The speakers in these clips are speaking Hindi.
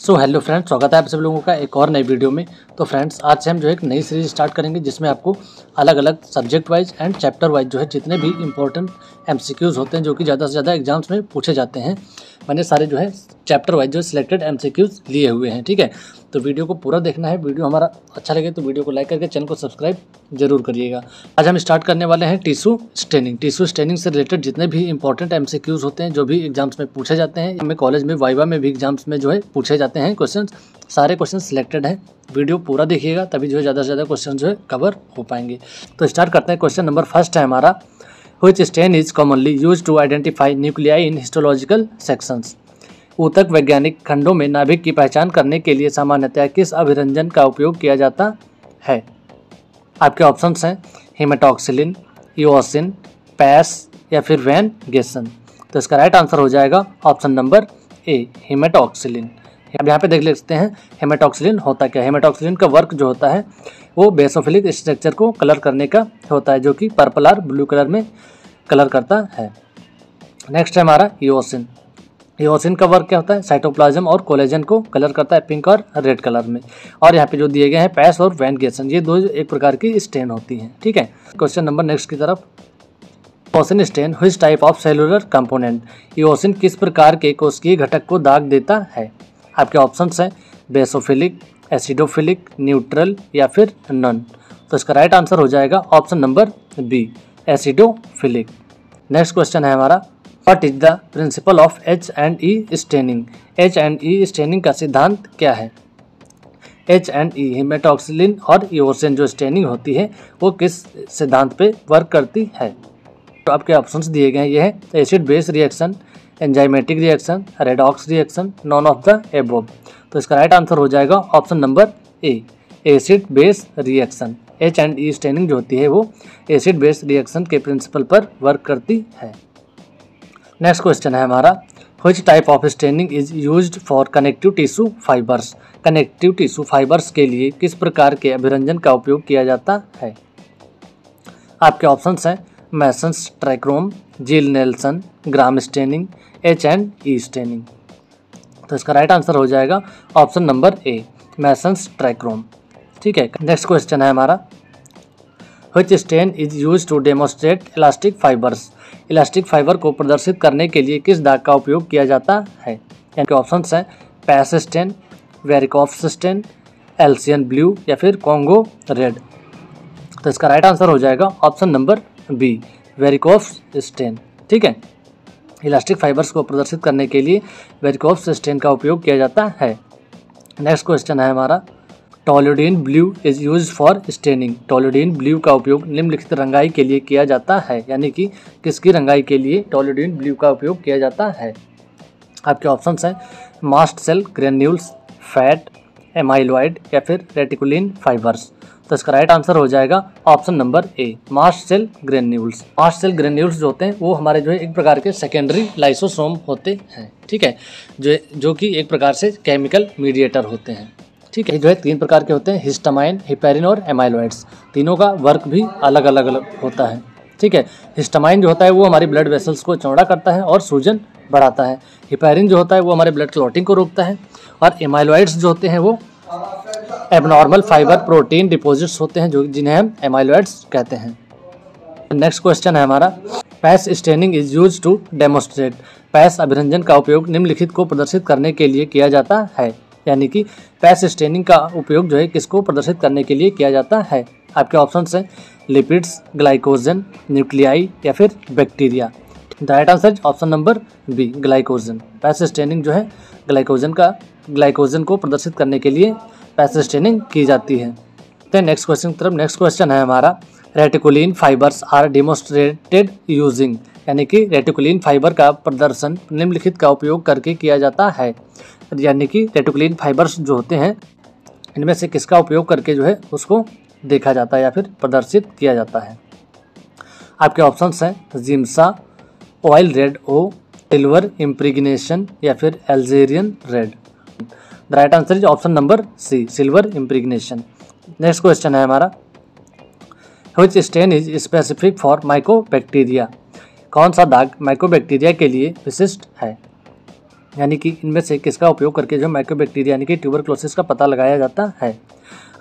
सो हेलो फ्रेंड्स, स्वागत है आप सब लोगों का एक और नई वीडियो में। तो फ्रेंड्स, आज से हम जो है एक नई सीरीज स्टार्ट करेंगे जिसमें आपको अलग अलग subject wise and chapter wise जो है जितने भी इंपॉर्टेंट एमसीक्यूज़ होते हैं जो कि ज़्यादा से ज़्यादा एग्जाम्स में पूछे जाते हैं, मैंने सारे जो है चैप्टर वाइज जो सिलेक्टेड एमसीक्यूज़ लिए हुए हैं। ठीक है, तो वीडियो को पूरा देखना है। वीडियो हमारा अच्छा लगे तो वीडियो को लाइक करके चैनल को सब्सक्राइब जरूर करिएगा। आज हम स्टार्ट करने वाले हैं टिश्यू स्टेनिंग। टिश्यू स्टेनिंग से रिलेटेड जितने भी इंपॉर्टेंट एमसीक्यूज़ होते हैं जो भी एग्जाम्स में पूछे जाते हैं, हमें कॉलेज में वाइवा में भी एग्जाम्स में जो है पूछे जाते हैं क्वेश्चन, सारे क्वेश्चन सिलेक्टेड हैं। वीडियो पूरा देखिएगा तभी जो है ज़्यादा से ज़्यादा क्वेश्चन जो है कवर हो पाएंगे। तो स्टार्ट करते हैं। क्वेश्चन नंबर फर्स्ट है हमारा, which stain is commonly use to identify nuclei in histological sections. ऊतक वैज्ञानिक खंडों में नाभिक की पहचान करने के लिए सामान्यतः किस अभिरंजन का उपयोग किया जाता है? आपके ऑप्शंस हैं हेमेटॉक्सिलिन, ईओसिन, पैस या फिर वैन गेसन। तो इसका राइट आंसर हो जाएगा ऑप्शन नंबर ए, हेमेटॉक्सिलिन। अब यहाँ पे देख लेते हैं हेमेटॉक्सिलिन होता क्या है। हेमेटॉक्सिलिन का वर्क जो होता है वो बेसोफिलिक स्ट्रक्चर को कलर करने का होता है, जो कि पर्पल और ब्लू कलर में कलर करता है। नेक्स्ट है हमारा ईओसिन। ईओसिन का वर्क क्या होता है? साइटोप्लाज्म और कोलेजन को कलर करता है पिंक और रेड कलर में। और यहाँ पे जो दिए गए हैं पैस और वैन गेसन, ये दो एक प्रकार की स्टेन होती हैं। ठीक है, क्वेश्चन नंबर नेक्स्ट की तरफ। Eosin stain which type of cellular component. Eosin किस प्रकार के कोशिकीय घटक को दाग देता है? आपके ऑप्शंस हैं बेसोफिलिक, एसिडोफिलिक, न्यूट्रल या फिर नन। तो इसका राइट आंसर हो जाएगा option number B, acidophilic. Next question है हमारा, what is the principle of H&E staining. H&E staining का सिद्धांत क्या है? H&E हेमेटॉक्सिलिन और ईओसिन जो स्टेनिंग होती है वो किस सिद्धांत पे वर्क करती है? तो आपके ऑप्शंस दिए गए हैं, ये है acid base reaction, enzymatic reaction, redox reaction, none of the above. तो इसका राइट आंसर हो जाएगा ऑप्शन नंबर ए, acid base reaction. H&E staining जो होती है वो एसिड बेस रिएक्शन के प्रिंसिपल पर वर्क करती है। नेक्स्ट क्वेश्चन है हमारा, which type of staining is used for connective tissue fibres. Connective tissue fibres के लिए किस प्रकार के अभिरंजन का उपयोग किया जाता है? आपके ऑप्शंस हैं Masson's trichrome, Ziehl Neelsen, gram staining, H&E staining. तो इसका राइट आंसर हो जाएगा option number A, Masson's trichrome. ठीक है, नेक्स्ट क्वेश्चन है हमारा, which stain is use to demonstrate elastic fibres. Elastic fibre को प्रदर्शित करने के लिए किस दाग का उपयोग किया जाता है? यानी कि ऑप्शंस हैं पैस स्टेन, वेरिकॉफ्स स्टेन, एल्सियन ब्लू या फिर कॉन्गो रेड। तो इसका राइट आंसर हो जाएगा ऑप्शन नंबर बी, वेरिकॉफ्स स्टेन। ठीक है, इलास्टिक फाइबर्स को प्रदर्शित करने के लिए वेरिकॉफ्स स्टेन का उपयोग किया जाता है। नेक्स्ट क्वेश्चन है हमारा, toluidine blue is use for staining. Toluidine blue का उपयोग निम्नलिखित रंगाई के लिए किया जाता है, यानी कि किसकी रंगाई के लिए टोल्यूडिन ब्लू का उपयोग किया जाता है? आपके ऑप्शंस हैं mast cell granules, fat, amyloid या फिर रेटिकुलिन फाइबर्स। तो इसका राइट आंसर हो जाएगा option number A, mast cell granules. Mast cell granules जो होते हैं वो हमारे जो है एक प्रकार के सेकेंडरी लाइसोसोम होते हैं। ठीक है, जो कि एक प्रकार से केमिकल मीडिएटर होते हैं। ठीक है, जो है तीन प्रकार के होते हैं, हिस्टामाइन, हिपेरिन और एमाइलॉइड्स। तीनों का वर्क भी अलग अलग होता है। ठीक है, हिस्टामाइन जो होता है वो हमारी ब्लड वेसल्स को चौड़ा करता है और सूजन बढ़ाता है। हिपेरिन जो होता है वो हमारे ब्लड क्लॉटिंग को रोकता है। और एमाइलॉइड्स जो होते हैं वो एबनॉर्मल फाइबर प्रोटीन डिपॉजिट्स होते हैं, जो जिन्हें हम एमाइलॉइड्स कहते हैं। नेक्स्ट क्वेश्चन है हमारा, PAS staining is use to demonstrate. PAS अभिरंजन का उपयोग निम्नलिखित को प्रदर्शित करने के लिए किया जाता है, यानी कि पैस स्टेनिंग का उपयोग जो है किसको प्रदर्शित करने के लिए किया जाता है? आपके ऑप्शंस हैं लिपिड्स, ग्लाइकोजन, न्यूक्लियाई या फिर bacteria. The right answer option number B, glycogen. PAS staining जो है ग्लाइकोजन को प्रदर्शित करने के लिए पैस स्टेनिंग की जाती है। तो नेक्स्ट क्वेश्चन की तरफ। नेक्स्ट क्वेश्चन है हमारा, reticulin fibres are demonstrated using. यानी कि रेटिकुलिन फाइबर का प्रदर्शन निम्नलिखित का उपयोग करके किया जाता है, यानी कि रेटिकुलिन फाइबर्स जो होते हैं इनमें से किसका उपयोग करके जो है उसको देखा जाता है या फिर प्रदर्शित किया जाता है? आपके ऑप्शंस हैं Giemsa, oil red O, silver impregnation या फिर alizarin red. The right answer is option number C, silver impregnation. Next question है हमारा, which stain is specific for mycobacteria. कौन सा दाग माइकोबैक्टीरिया के लिए विशिष्ट है? यानी कि इनमें से किसका उपयोग करके जो माइक्रोबैक्टीरिया यानी कि ट्यूबरक्लोसिस का पता लगाया जाता है?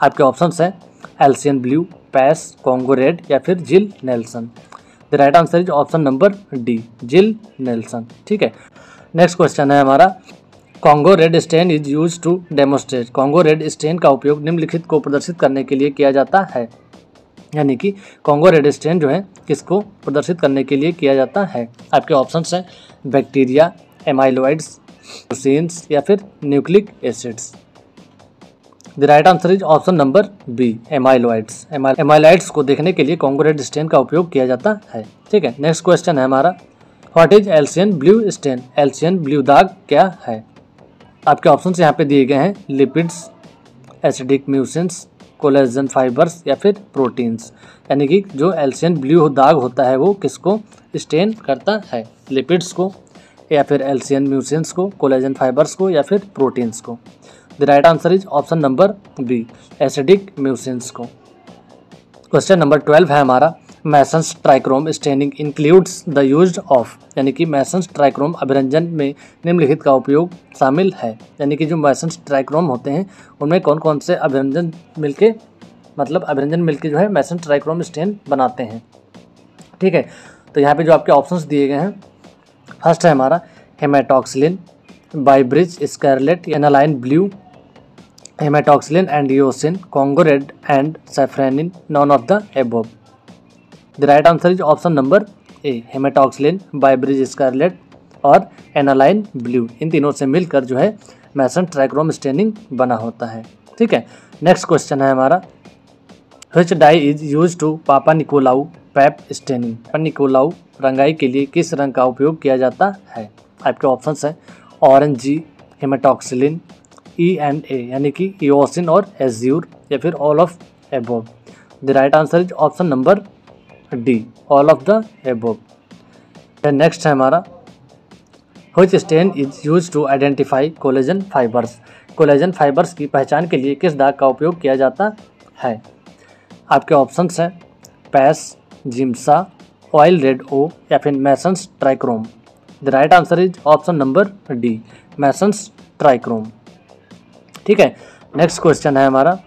आपके ऑप्शंस हैं alcian blue, PAS, Congo red या फिर Ziehl Neelsen. The right answer is option number D, Ziehl Neelsen. ठीक है, नेक्स्ट क्वेश्चन है हमारा, Congo red stain is use to demonstrate. Congo red stain का उपयोग निम्नलिखित को प्रदर्शित करने के लिए किया जाता है। यानी कि कॉन्गो रेड स्टेन जो है किसको प्रदर्शित करने के लिए किया जाता है? आपके ऑप्शंस हैं बैक्टीरिया, एमाइलॉइड्स, प्रोटीन्स या फिर nucleic acids. The right answer is option number B, amyloids. Amyloids को देखने के लिए कॉन्गो रेड स्टेन का उपयोग किया जाता है। ठीक है, नेक्स्ट क्वेश्चन है हमारा, what is Alcian blue stand. Alcian blue दाग क्या है? आपके ऑप्शंस यहाँ पे दिए गए हैं lipids, acidic mucins, collagen fibres या फिर प्रोटीन्स। यानी कि जो एल्सियन ब्लू दाग होता है वो किसको स्टेन करता है? लिपिड्स को या फिर एल्सियन म्यूसिन्स को, कोलेजन फाइबर्स को या फिर प्रोटीन्स को। The right answer is option number B, acidic mucins को। क्वेश्चन नंबर 12 है हमारा, Masson's trichrome staining includes the use of. यानी कि मैसन्स ट्राइक्रोम अभिरंजन में निम्नलिखित का उपयोग शामिल है। यानी कि जो मैसन्स ट्राइक्रोम होते हैं उनमें कौन कौन से अभिरंजन मिलके अभिरंजन मिलके जो है मैसन ट्राइक्रोम स्टेन बनाते हैं। ठीक है, तो यहाँ पे जो आपके ऑप्शंस दिए गए हैं, फर्स्ट है हमारा hematoxylin, Biebrich scarlet, aniline blue, hematoxylin and eosin, Congo red and safranin, none of the above. The right answer is option number A, hematoxylin, Biebrich scarlet और एनालाइन ब्लू। इन तीनों से मिलकर जो है मैसन ट्राइक्रोम स्टेनिंग बना होता है। ठीक है, नेक्स्ट क्वेश्चन है हमारा, which dye is use to Papanicolaou pipe staining. पापा निकोलाउ रंगाई के लिए किस रंग का उपयोग किया जाता है? आपके ऑप्शंस हैं ऑरेंज जी, हेमाटोक्सिलिन, ई एंड ए यानी कि ईओसिन और एज्यूर या फिर all of above. The right answer is option number D, all of the above. Next है हमारा, which stain is use to identify collagen fibres. Collagen fibres की पहचान के लिए किस दाग का उपयोग किया जाता है? आपके ऑप्शंस हैं पैस, जिम्सा, ऑयल रेड ओ या फिर Masson's trichrome. The right answer is option number D, Masson's trichrome. ठीक है, नेक्स्ट क्वेश्चन है हमारा,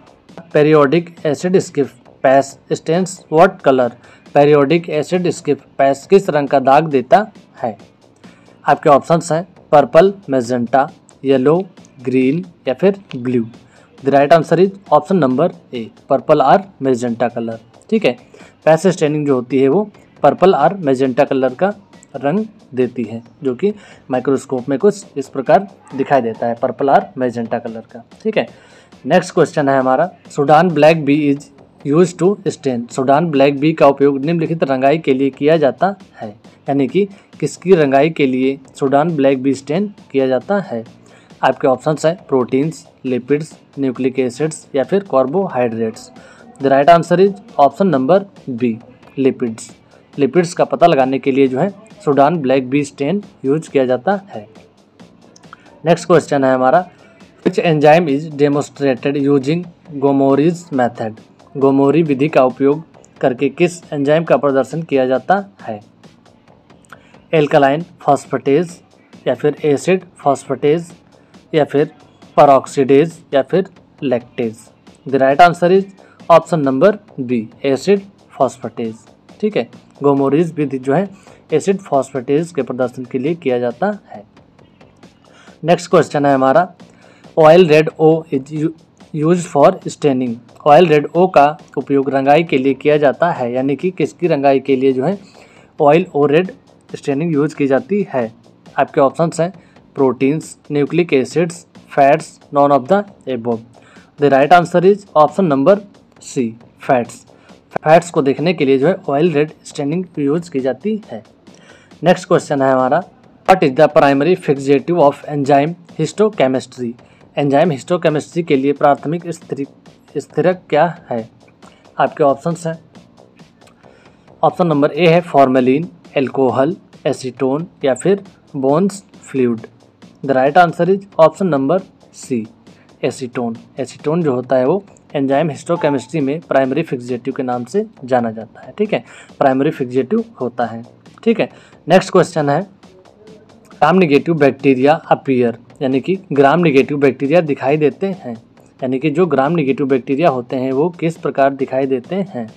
periodic acid Schiff PAS stains what colour. Periodic acid Schiff PAS किस रंग का दाग देता है? आपके ऑप्शंस हैं पर्पल, मैजेंटा, येलो, ग्रीन या फिर blue. The right answer is option number A, purple or magenta colour. ठीक है, पैस स्टेनिंग जो होती है वो पर्पल आर मैजेंटा कलर का रंग देती है, जो कि माइक्रोस्कोप में कुछ इस प्रकार दिखाई देता है, पर्पल आर मैजेंटा कलर का। ठीक है, नेक्स्ट क्वेश्चन है हमारा, Sudan black B is use to stain. Sudan black B का उपयोग निम्नलिखित रंगाई के लिए किया जाता है। यानी कि किसकी रंगाई के लिए सूडान ब्लैक बी स्टेन किया जाता है? आपके ऑप्शंस हैं प्रोटीन्स, लिपिड्स, न्यूक्लिक एसिड्स या फिर carbohydrates. The right answer is option number B, lipids. Lipids का पता लगाने के लिए जो है Sudan black B stain use किया जाता है। नेक्स्ट क्वेश्चन है हमारा, which enzyme is demonstrated using Gomori's method. Gomori विधि का उपयोग करके किस एंजाइम का प्रदर्शन किया जाता है? एल्कलाइन फॉस्फेटेज या फिर एसिड फॉस्फेटेज या फिर परऑक्सीडेज या फिर lactase. The right answer is option number B, acid phosphatase. ठीक है, गोमोरीज विधि जो है एसिड फॉस्फेटेज के प्रदर्शन के लिए किया जाता है। नेक्स्ट क्वेश्चन है हमारा, oil red O is use for staining. Oil red O का उपयोग रंगाई के लिए किया जाता है। यानी कि किसकी रंगाई के लिए जो है oil O red staining use की जाती है? आपके ऑप्शंस हैं proteins, nucleic acids, fats, none of the above. The right answer is option number C, fats. Fats को देखने के लिए जो है ऑयल रेड स्टेनिंग यूज की जाती है। नेक्स्ट क्वेश्चन है हमारा, what is the primary fixative of enzyme histochemistry. Enzyme histochemistry के लिए प्राथमिक स्थिरक क्या है? आपके ऑप्शंस हैं, ऑप्शन नंबर ए है फॉर्मेलिन, एल्कोहल, एसीटोन या फिर Bouin's fluid. The right answer is option number C, acetone. Acetone जो होता है वो एंजाइम हिस्टोकेमिस्ट्री में प्राइमरी फिक्सेटिव के नाम से जाना जाता है। ठीक है, प्राइमरी फिक्सेटिव होता है। ठीक है, नेक्स्ट क्वेश्चन है, ग्राम नेगेटिव बैक्टीरिया अपीयर, यानी कि ग्राम नेगेटिव बैक्टीरिया दिखाई देते हैं, यानी कि जो ग्राम नेगेटिव बैक्टीरिया होते हैं वो किस प्रकार दिखाई देते हैं।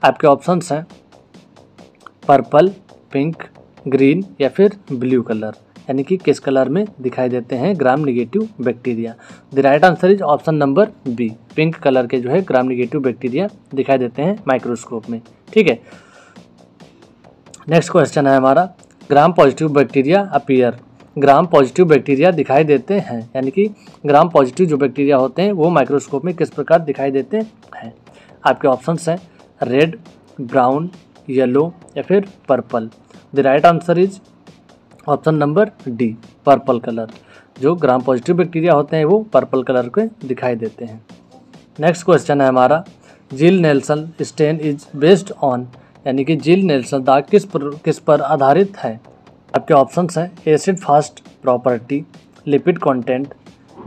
आपके ऑप्शंस हैं पर्पल, पिंक, ग्रीन या फिर ब्लू कलर, यानी कि किस कलर में दिखाई देते हैं Gram negative bacteria. The right answer is option number B, pink colour के जो है ग्राम नेगेटिव बैक्टीरिया दिखाई देते हैं माइक्रोस्कोप में। ठीक है, नेक्स्ट क्वेश्चन है हमारा gram positive bacteria appear, gram positive bacteria दिखाई देते हैं, यानी कि ग्राम पॉजिटिव जो बैक्टीरिया होते हैं वो माइक्रोस्कोप में किस प्रकार दिखाई देते हैं। आपके ऑप्शंस हैं रेड, ब्राउन, येलो या फिर purple. The right answer is option number D, purple colour. जो ग्राम पॉजिटिव बैक्टीरिया होते हैं वो पर्पल कलर के दिखाई देते हैं। नेक्स्ट क्वेश्चन है हमारा जिल Nelson stain is based on, यानी कि जिल नेल्सन दाग किस पर आधारित है। आपके ऑप्शंस हैं acid fast property, lipid content,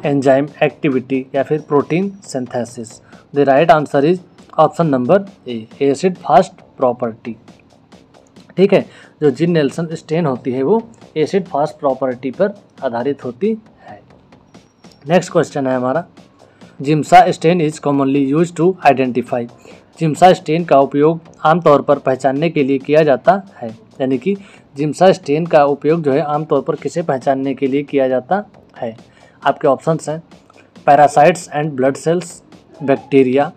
enzyme activity या फिर protein synthesis. The right answer is option number A, acid fast property. ठीक है, जो जिल नेल्सन स्टेन होती है वो एसिड फास्ट प्रॉपर्टी पर आधारित होती है। नेक्स्ट क्वेश्चन है हमारा Giemsa stain is commonly use to identify, Giemsa stain का उपयोग आमतौर पर पहचानने के लिए किया जाता है, यानी कि जिम्सा स्टेन का उपयोग जो है आमतौर पर किसे पहचानने के लिए किया जाता है। आपके ऑप्शंस हैं parasites and blood cells, bacteria,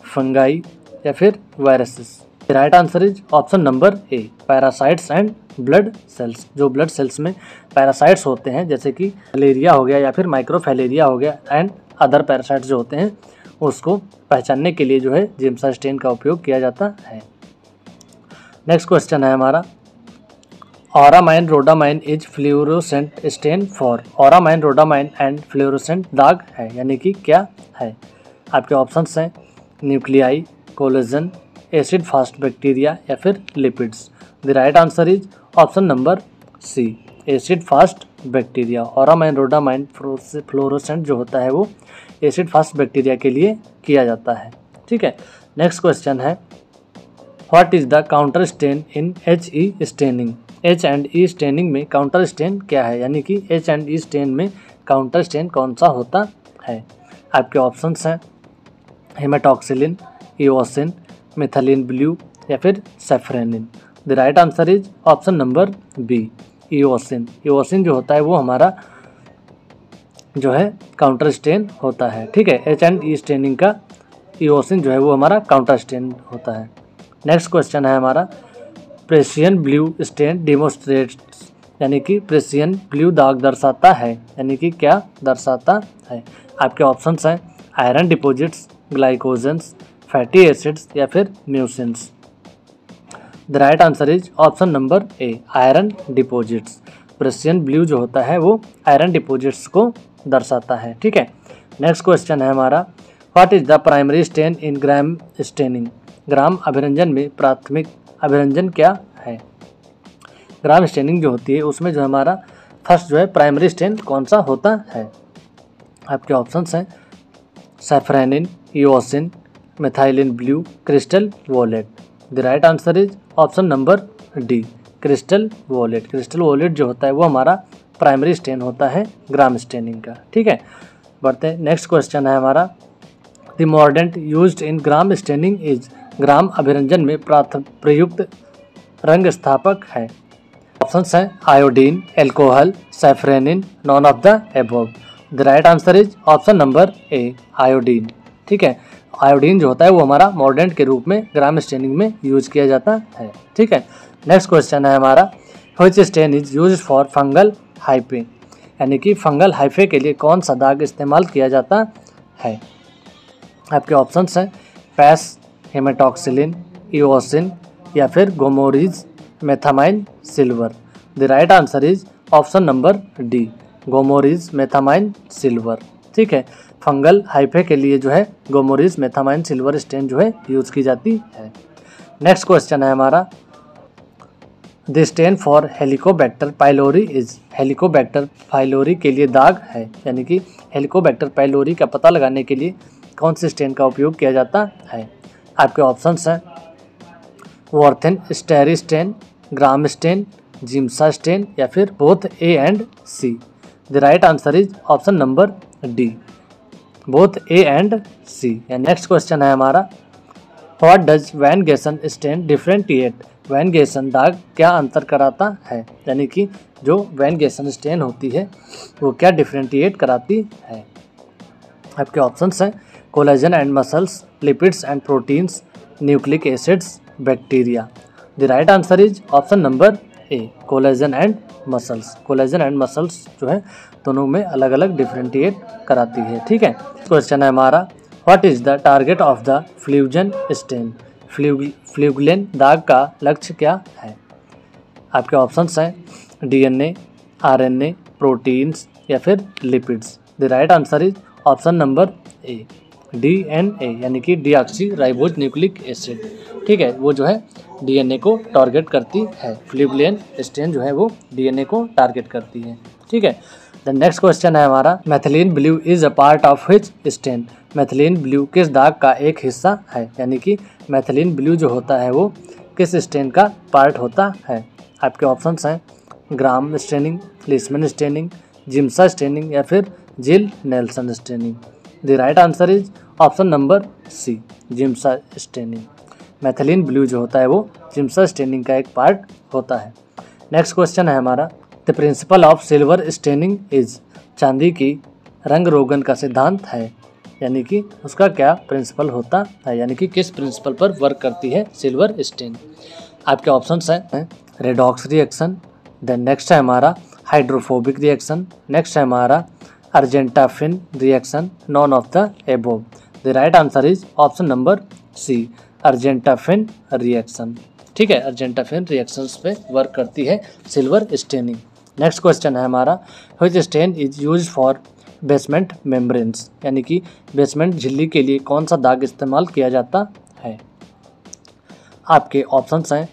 fungi या फिर viruses. Right answer is option number A, parasites and blood cells. जो ब्लड सेल्स में पैरासाइट्स होते हैं जैसे कि फैलेरिया हो गया या फिर माइक्रोफैलेरिया हो गया एंड अदर पैरासाइट्स जो होते हैं उसको पहचानने के लिए जो है जिम्सा स्टेन का उपयोग किया जाता है। नेक्स्ट क्वेश्चन है हमारा auramine rhodamine is fluorescent stain for, auramine rhodamine and fluorescent दाग है, यानी कि क्या है। आपके ऑप्शंस हैं nuclei, collagen, acid fast bacteria या फिर lipids. The right answer is option number C, acid fast bacteria. Auramine rhodamine fluorescent जो होता है वो एसिड फास्ट बैक्टीरिया के लिए किया जाता है। ठीक है, नेक्स्ट क्वेश्चन है what is the counter stand in HE staining, H&E staining में काउंटर स्टेन क्या है, यानी कि H&E स्टेन में काउंटर स्टेन कौन सा होता है। आपके ऑप्शंस हैं हेमाटॉक्सिलिन, इओसिन, मिथाइलिन ब्लू या फिर safranin. The right answer is option number B, eosin. Eosin जो होता है वो हमारा जो है काउंटर स्टेन होता है। ठीक है, H&E स्टेनिंग का इओसिन जो है वो हमारा काउंटर स्टेन होता है। नेक्स्ट क्वेश्चन है हमारा प्रेशियन ब्लू स्टेन डिमोस्ट्रेट्स, यानी कि प्रेशियन ब्लू दाग दर्शाता है, यानी कि क्या दर्शाता है। आपके ऑप्शंस हैं iron deposits, glycogens, fatty acids या फिर mucins. The right answer is option number A, iron deposits. Prussian blue जो होता है वो आयरन डिपॉजिट्स को दर्शाता है। ठीक है, नेक्स्ट क्वेश्चन है हमारा what is the primary stain in Gram staining, Gram अभिरंजन में प्राथमिक अभिरंजन क्या है। ग्राम स्टेनिंग जो होती है उसमें जो हमारा फर्स्ट जो है प्राइमरी स्टेन कौन सा होता है। आपके ऑप्शंस हैं safranin, eosin, methylene blue, crystal violet. The right answer is option number D, crystal violet. Crystal violet जो होता है वो हमारा प्राइमरी स्टेन होता है ग्राम स्टेनिंग का। ठीक है, बढ़ते हैं। नेक्स्ट क्वेश्चन है हमारा the mordant used in Gram staining is, Gram अभिरंजन में प्रयुक्त रंग स्थापक है। ऑप्शंस हैं iodine, alcohol, safranin, none of the above. The right answer is option number A, iodine. ठीक है, आयोडीन जो होता है वो हमारा मॉर्डेंट के रूप में ग्राम स्टेनिंग में यूज किया जाता है। ठीक है, नेक्स्ट क्वेश्चन है हमारा which stain is used for fungal hyphae, यानी कि फंगल हाइफे के लिए कौन सा दाग इस्तेमाल किया जाता है। आपके ऑप्शंस हैं पैस, हेमाटॉक्सिलिन, इओसिन या फिर Gomori's methenamine silver. The right answer is option number D, Gomori's methenamine silver. ठीक है, फंगल हाइफे के लिए जो है गोमोरिज मेथामाइन सिल्वर स्टेन जो है यूज की जाती है। नेक्स्ट क्वेश्चन है हमारा the stain for Helicobacter pylori is, Helicobacter pylori के लिए दाग है, यानी कि हेलिकोबैक्टर पाइलोरी का पता लगाने के लिए कौन से स्टेन का उपयोग किया जाता है। आपके ऑप्शंस हैं Warthin Starry stain, Gram stain, Giemsa stain या फिर both A and C. The right answer is option number D, both A and C. Next question है हमारा, what does Van Gieson stain differentiate. Van Gieson दाग क्या अंतर कराता है, यानी कि जो वैन गेसन स्टेन होती है वो क्या डिफरेंटिएट कराती है। आपके ऑप्शंस हैं collagen and muscles, lipids and proteins, nucleic acids, bacteria. The right answer is option number A, collagen and muscles. Collagen and muscles जो है दोनों में अलग अलग डिफरेंटिएट कराती है। ठीक है, क्वेश्चन है हमारा, what is the target of the Feulgen stain. Feulgen दाग का लक्ष्य क्या है। आपके ऑप्शंस हैं डीएनए, आरएनए, प्रोटीन्स या फिर lipids. The right answer is option number A, DNA, यानी कि डीऑक्सी राइबोज न्यूक्लिक एसिड। ठीक है, वो जो है डीएनए को टारगेट करती है। फ्लूगुलेन स्टेन जो है वो डीएनए को टारगेट करती है। ठीक है, द नेक्स्ट क्वेश्चन है हमारा, methylene blue is a part of which stain. Methylene blue किस दाग का एक हिस्सा है, यानी कि मैथिलीन ब्लू जो होता है वो किस स्टेन का पार्ट होता है। आपके ऑप्शंस हैं Gram staining, Leishman staining, Giemsa staining या फिर Ziehl Neelsen staining. The right answer is option number C, Giemsa staining. Methylene blue जो होता है वो जिम्सा स्टेनिंग का एक पार्ट होता है। नेक्स्ट क्वेश्चन है हमारा, the principle of silver staining is. चांदी की रंग रोगन का सिद्धांत है, यानी कि उसका क्या प्रिंसिपल होता है, यानी कि किस प्रिंसिपल पर वर्क करती है सिल्वर स्टेन। आपके ऑप्शंस हैं रेडॉक्स रिएक्शन, देन नेक्स्ट है हमारा हाइड्रोफोबिक रिएक्शन, नेक्स्ट है हमारा argentaffin reaction, none of the above. The right answer is option number C, argentaffin reaction. ठीक है, अर्जेंटाफिन रिएक्शंस पे वर्क करती है सिल्वर स्टेनिंग। नेक्स्ट क्वेश्चन है हमारा, which stain is used for basement membranes, यानी कि बेसमेंट झिल्ली के लिए कौन सा दाग इस्तेमाल किया जाता है। आपके ऑप्शंस हैं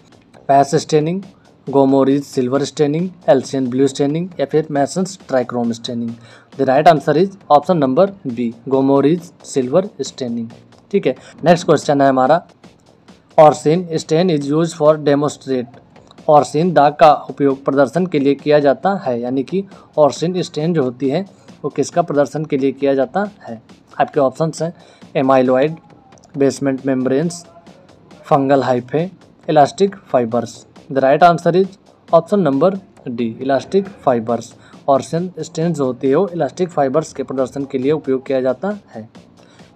PAS staining, Gomori's silver staining, alcian blue staining या फिर Masson's trichrome staining. The right answer is option number B, Gomori's silver staining. ठीक है, नेक्स्ट क्वेश्चन है हमारा, orcein stain is use for demonstrate. Orcein दाग का उपयोग प्रदर्शन के लिए किया जाता है, यानी कि ऑर्सिन स्टेन जो होती है वो किसका प्रदर्शन के लिए किया जाता है। आपके ऑप्शंस हैं amyloid, basement membranes, fungal hyphae, elastic fibres. The right answer is option number D, elastic fibres. Orcein stain जो होती है वो इलास्टिक फाइबर्स के प्रदर्शन के लिए उपयोग किया जाता है।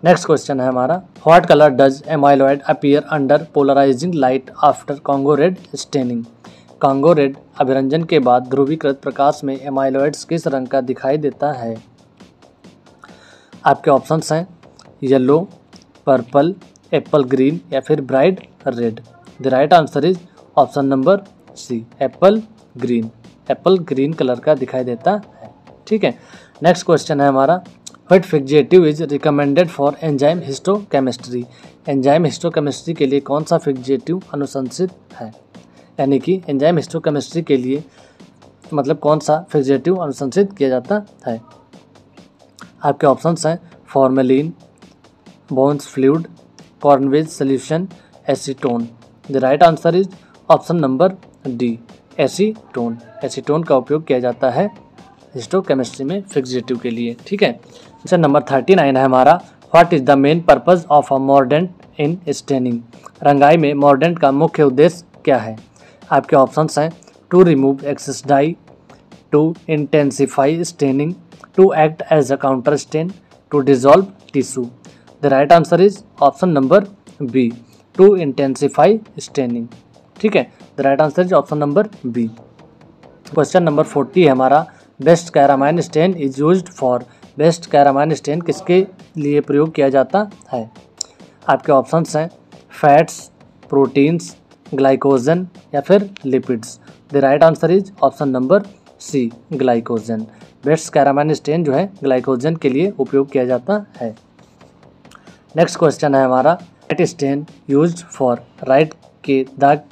नेक्स्ट क्वेश्चन है हमारा, what colour does amyloid appear under polarizing light after Congo red staining. Congo red अभिरंजन के बाद ध्रुवीकृत प्रकाश में एमाइलॉइड्स किस रंग का दिखाई देता है। आपके ऑप्शंस हैं येलो, पर्पल, एप्पल ग्रीन या फिर bright red. The right answer is option number C, apple green. Apple green colour का दिखाई देता है। ठीक है, नेक्स्ट क्वेश्चन है हमारा, what fixative is recommended for enzyme histochemistry. Enzyme histochemistry के लिए कौन सा फिक्जेटिव अनुशंसित है, यानी कि एंजाइम हिस्टोकेमिस्ट्री के लिए मतलब कौन सा फिक्जेटिव अनुशंसित किया जाता है। आपके ऑप्शंस हैं formalin, Bouin's fluid, Carnoy's solution, acetone. The right answer is option number D, acetone. Acetone का उपयोग किया जाता है हिस्टोकेमिस्ट्री में फिक्जेटिव के लिए। ठीक है, क्वेश्चन नंबर 39 है हमारा, what is the main purpose of a mordant in staining. रंगाई में मॉर्डेंट का मुख्य उद्देश्य क्या है। आपके ऑप्शंस हैं to remove excess dye, to intensify staining, to act as a counter stain, to dissolve tissue. The right answer is option number B, to intensify staining. ठीक है, the right answer is option number B. Question number 40 है हमारा, Best carmine stain is used for. Best carmine stain किसके लिए प्रयोग किया जाता है। आपके ऑप्शंस हैं फैट्स, प्रोटीन्स, ग्लाइकोजन या फिर lipids. The right answer is option number C, glycogen. Best carmine stain जो है ग्लाइकोजन के लिए उपयोग किया जाता है। नेक्स्ट क्वेश्चन है हमारा, Wright stain used for. Wright के दाग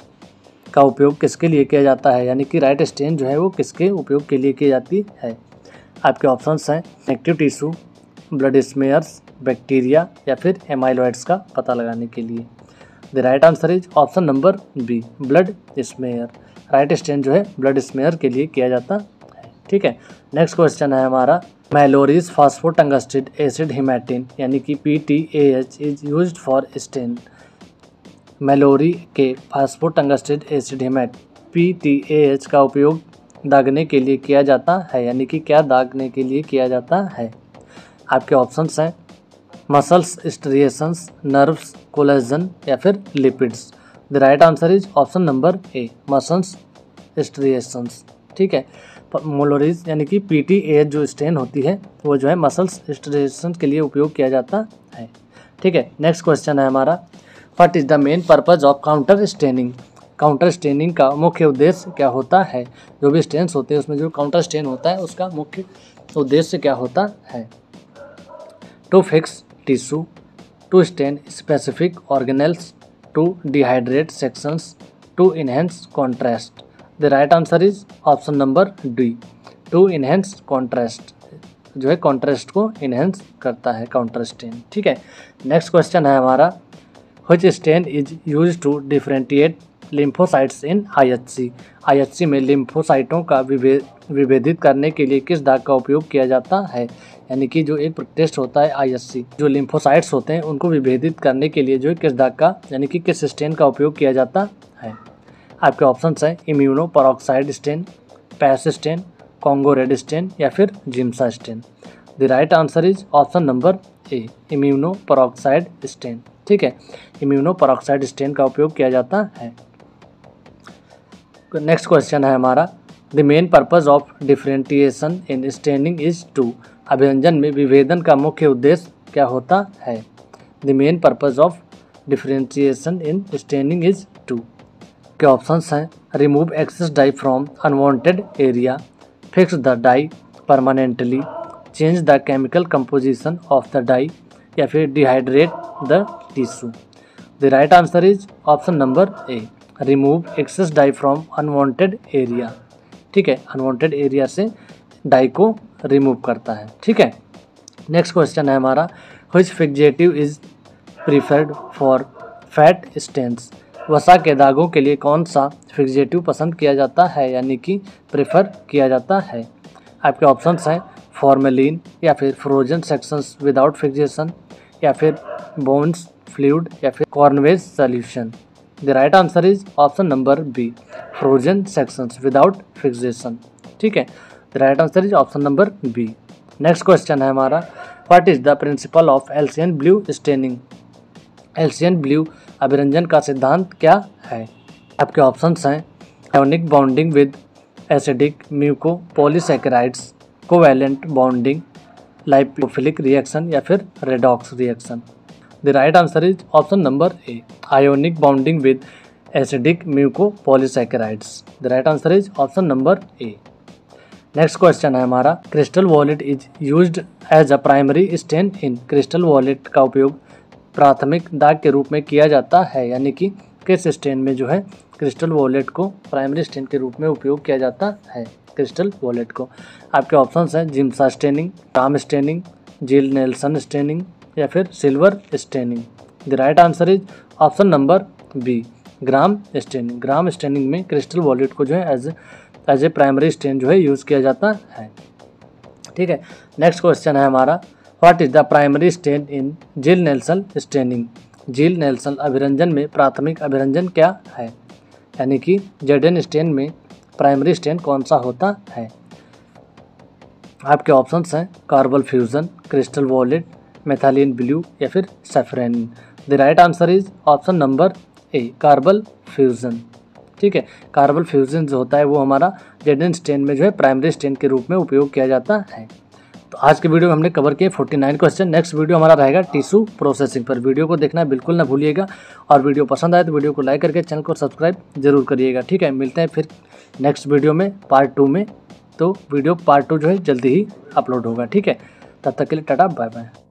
का उपयोग किसके लिए किया जाता है, यानी कि राइट स्टेन जो है वो किसके उपयोग के लिए की जाती है। आपके ऑप्शंस हैं connective tissue, blood smears, bacteria या फिर एमाइलॉइड्स का पता लगाने के लिए। The right answer is option number B, blood smear. Wright stain जो है ब्लड स्मेयर के लिए किया जाता है। ठीक है, नेक्स्ट क्वेश्चन है हमारा मैलोरीज फास्फोटंगस्टेट एसिड हिमैटिन यानी कि PTAH is used for stain. Mallory के फास्फोटंगस्टेट एसिड हिमैट PTAH का उपयोग दागने के लिए किया जाता है, यानी कि क्या दागने के लिए किया जाता है। आपके ऑप्शंस हैं मसल्स, स्ट्रिएशंस, नर्व्स, कोलेजन या फिर lipids. The right answer is option number A, muscles striations. ठीक है, मैलोरीज यानी कि PTAH जो स्टेन होती है वो जो है मसल्स स्ट्रिएशन के लिए उपयोग किया जाता है। ठीक है, नेक्स्ट क्वेश्चन है हमारा what is the main purpose of counter staining. Counter staining का मुख्य उद्देश्य क्या होता है। जो भी स्टेन्स होते हैं उसमें जो काउंटर स्टेन होता है उसका मुख्य उद्देश्य क्या होता है। To fix tissue, to stain specific organelles, to dehydrate sections, to enhance contrast. The right answer is option number D, to enhance contrast, जो है कॉन्ट्रास्ट को इनहेंस करता है काउंटर स्टेन। ठीक है, नेक्स्ट क्वेश्चन है हमारा which stain is used to differentiate lymphocytes in IHC। IHC में लिम्फोसाइटों का विभेदित करने के लिए किस दाग का उपयोग किया जाता है। यानी कि जो एक टेस्ट होता है IHC, जो लिम्फोसाइट्स होते हैं उनको विभेदित करने के लिए जो है किस दाग का यानी कि किस स्टेन का उपयोग किया जाता है। आपके ऑप्शंस हैं immuno peroxide stain, PAS stain, Congo red stain या फिर Giemsa stain. The right answer is option number A, immuno peroxide stain. ठीक है, इम्यूनो पेरोक्साइड स्टेन का उपयोग किया जाता है। नेक्स्ट क्वेश्चन है हमारा the main purpose of differentiation in staining is to. अभिरंजन में विभेदन का मुख्य उद्देश्य क्या होता है। The main purpose of differentiation in staining is to के ऑप्शंस हैं remove excess dye from unwanted area, fix the dye permanently, change the chemical composition of the dye या फिर dehydrate the tissue. The right answer is option number A, remove excess dye from unwanted area. ठीक है, अनवांटेड एरिया से डाई को रिमूव करता है। ठीक है, नेक्स्ट क्वेश्चन है हमारा which fixative is preferred for fat stains. वसा के दागों के लिए कौन सा फिक्सेटिव पसंद किया जाता है यानी कि प्रेफर किया जाता है। आपके ऑप्शंस हैं फॉर्मेलिन या फिर फ्रोजन सेक्शंस विदाउट फिक्सेशन या फिर बोन्स फ्लूइड या फिर Carnoy's solution. The right answer is option number B, frozen sections without fixation. ठीक है, the right answer is option number B. Next question है हमारा what is the principle of alcian blue staining. Alcian blue अभिरंजन का सिद्धांत क्या है। आपके ऑप्शंस हैं ionic bonding with acidic muco polysaccharides, covalent bonding, lipophilic reaction या फिर redox reaction. The right answer is option number A, ionic bonding with acidic muco polysaccharides. The right answer is option number A. Next question है हमारा crystal violet is used as a primary stain in. Crystal violet का उपयोग प्राथमिक दाग के रूप में किया जाता है, यानी कि किस स्टेन में जो है क्रिस्टल वॉलेट को प्राइमरी स्टेन के रूप में उपयोग किया जाता है क्रिस्टल वॉलेट को। आपके ऑप्शंस हैं जिम्सा स्टेनिंग, टाम स्टेनिंग, जिल नेल्सन स्टेनिंग या फिर silver staining. The right answer is option number B, Gram staining. Gram staining में क्रिस्टल वॉलेट को जो है एज ए प्राइमरी स्टेन जो है यूज़ किया जाता है। ठीक है, नेक्स्ट क्वेश्चन है हमारा what is the primary stain in Ziehl Neelsen staining. Ziehl Neelsen अभिरंजन में प्राथमिक अभिरंजन क्या है, यानी कि जेडन स्टेन में प्राइमरी स्टेन कौन सा होता है। आपके ऑप्शंस हैं carbol fuchsin, crystal violet, methylene blue या फिर safranin. The right answer is option number A, carbol fuchsin. ठीक है, कार्बल फ्यूजन जो होता है वो हमारा जेडन स्टेन में जो है प्राइमरी स्टेन के रूप में उपयोग किया जाता है। तो आज के वीडियो में हमने कवर किए 49 क्वेश्चन। नेक्स्ट वीडियो हमारा रहेगा टिश्यू प्रोसेसिंग पर। वीडियो को देखना बिल्कुल ना भूलिएगा और वीडियो पसंद आए तो वीडियो को लाइक करके चैनल को सब्सक्राइब जरूर करिएगा। ठीक है, मिलते हैं फिर नेक्स्ट वीडियो में पार्ट 2 में। तो वीडियो पार्ट 2 जो है जल्दी ही अपलोड होगा। ठीक है, तब तक के लिए टाटा बाय बाय।